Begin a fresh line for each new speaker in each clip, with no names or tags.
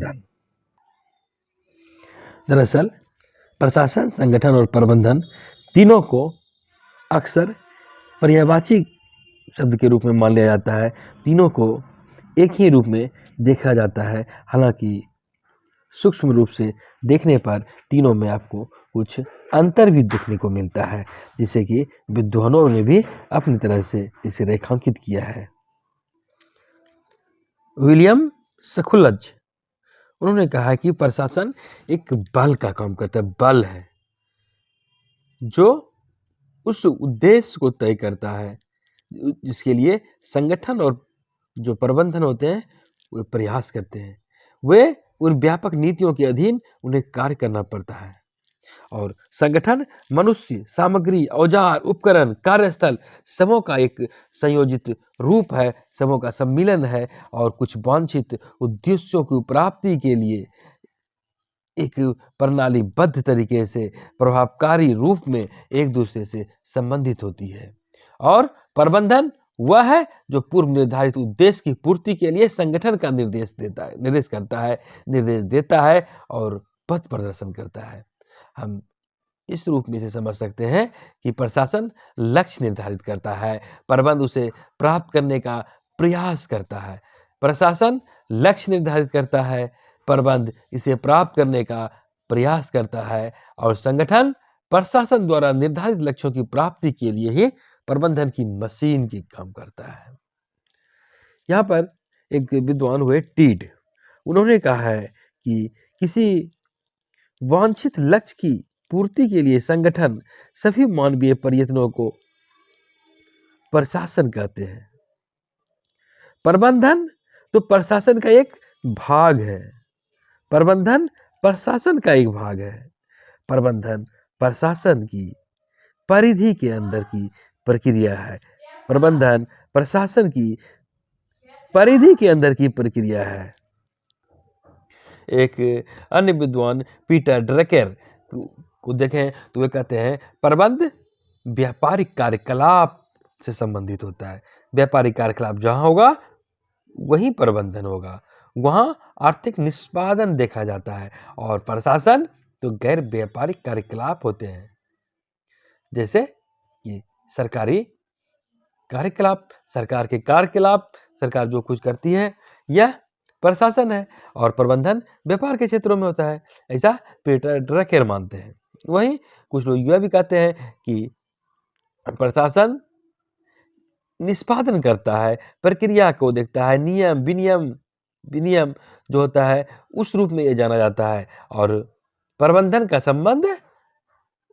प्रबंधन। दरअसल प्रशासन, संगठन और प्रबंधन तीनों को अक्सर पर्यायवाची शब्द के रूप में मान लिया जाता है। तीनों को एक ही रूप में देखा जाता है। हालांकि सूक्ष्म रूप से देखने पर तीनों में आपको कुछ अंतर भी देखने को मिलता है, जिसे कि विद्वानों ने भी अपनी तरह से इसे रेखांकित किया है। विलियम सखुल्ज, उन्होंने कहा है कि प्रशासन एक बल का काम करता है, बल है जो उस उद्देश्य को तय करता है जिसके लिए संगठन और जो प्रबंधन होते हैं वे प्रयास करते हैं। वे उन व्यापक नीतियों के अधीन उन्हें कार्य करना पड़ता है। और संगठन मनुष्य, सामग्री, औजार, उपकरण, कार्यस्थल सबों का एक संयोजित रूप है, सबों का सम्मिलन है और कुछ वांछित उद्देश्यों की प्राप्ति के लिए एक प्रणालीबद्ध तरीके से प्रभावकारी रूप में एक दूसरे से संबंधित होती है। और प्रबंधन वह है जो पूर्व निर्धारित उद्देश्य की पूर्ति के लिए संगठन का निर्देश देता है और पथ प्रदर्शन करता है। हम इस रूप में से समझ सकते हैं कि प्रशासन लक्ष्य निर्धारित करता है, प्रबंध उसे प्राप्त करने का प्रयास करता है। प्रशासन लक्ष्य निर्धारित करता है, प्रबंध इसे प्राप्त करने का प्रयास करता है और संगठन प्रशासन द्वारा निर्धारित लक्ष्यों की प्राप्ति के लिए ही प्रबंधन की मशीन की काम करता है। यहाँ पर एक विद्वान हुए टीड, उन्होंने कहा है कि किसी वांछित लक्ष्य की पूर्ति के लिए संगठन सभी मानवीय प्रयत्नों को प्रशासन कहते हैं। प्रबंधन तो प्रशासन का एक भाग है। प्रबंधन प्रशासन का एक भाग है। प्रबंधन प्रशासन की परिधि के अंदर की प्रक्रिया है। प्रबंधन प्रशासन की परिधि के अंदर की प्रक्रिया है। एक अन्य विद्वान पीटर ड्रकर को देखें तो वे कहते हैं प्रबंध व्यापारिक कार्यकलाप से संबंधित होता है। व्यापारिक कार्यकलाप जहां होगा वहीं प्रबंधन होगा, वहां आर्थिक निष्पादन देखा जाता है। और प्रशासन तो गैर व्यापारिक कार्यकलाप होते हैं, जैसे कि सरकारी कार्यकलाप, सरकार के कार्यकलाप, सरकार जो कुछ करती है यह प्रशासन है। और प्रबंधन व्यापार के क्षेत्रों में होता है, ऐसा पीटर ड्रकर मानते हैं। वहीं कुछ लोग यह भी कहते हैं कि प्रशासन निष्पादन करता है, प्रक्रिया को देखता है, नियम विनियम जो होता है उस रूप में यह जाना जाता है। और प्रबंधन का संबंध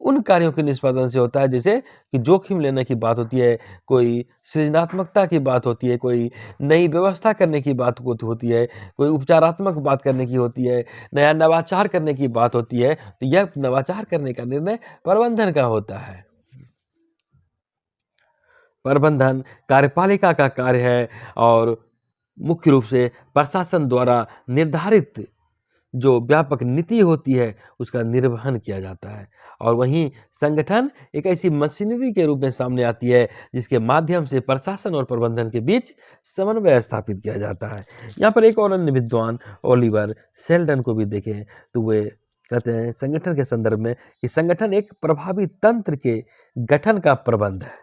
उन कार्यों के निष्पादन से होता है, जैसे कि जोखिम लेने की बात होती है, कोई सृजनात्मकता की बात होती है, कोई नई व्यवस्था करने की बात होती है, कोई उपचारात्मक बात करने की होती है, नया नवाचार करने की बात होती है। तो यह नवाचार करने का निर्णय प्रबंधन का होता है। प्रबंधन कार्यपालिका का कार्य है और मुख्य रूप से प्रशासन द्वारा निर्धारित जो व्यापक नीति होती है उसका निर्वहन किया जाता है। और वहीं संगठन एक ऐसी मशीनरी के रूप में सामने आती है जिसके माध्यम से प्रशासन और प्रबंधन के बीच समन्वय स्थापित किया जाता है। यहाँ पर एक और अन्य विद्वान ओलिवर सेल्डन को भी देखें तो वे कहते हैं संगठन के संदर्भ में कि संगठन एक प्रभावी तंत्र के गठन का प्रबंध है।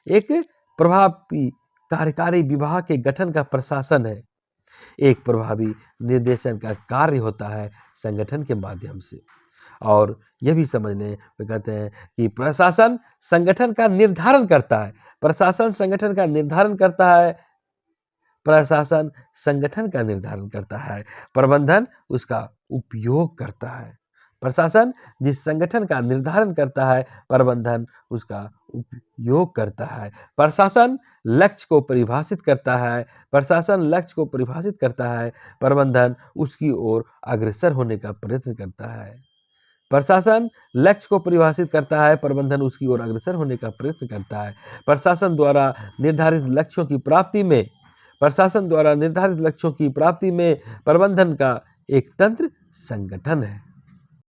एक प्रभावी कार्यकारी विभाग के गठन का प्रशासन है। एक प्रभावी निर्देशन का कार्य होता है संगठन के माध्यम से। और यह भी समझ लें, वे कहते हैं कि प्रशासन संगठन का निर्धारण करता है। प्रशासन संगठन का निर्धारण करता है। प्रशासन संगठन का निर्धारण करता है, प्रबंधन उसका उपयोग करता है। प्रशासन जिस संगठन का निर्धारण करता है, प्रबंधन उसका उपयोग करता है। प्रशासन लक्ष्य को परिभाषित करता है, प्रशासन लक्ष्य को परिभाषित करता है, प्रबंधन उसकी ओर अग्रसर होने का प्रयत्न करता है। प्रशासन लक्ष्य को परिभाषित करता है, प्रबंधन उसकी ओर अग्रसर होने का प्रयत्न करता है। प्रशासन द्वारा निर्धारित लक्ष्यों की प्राप्ति में प्रबंधन का एक तंत्र संगठन है।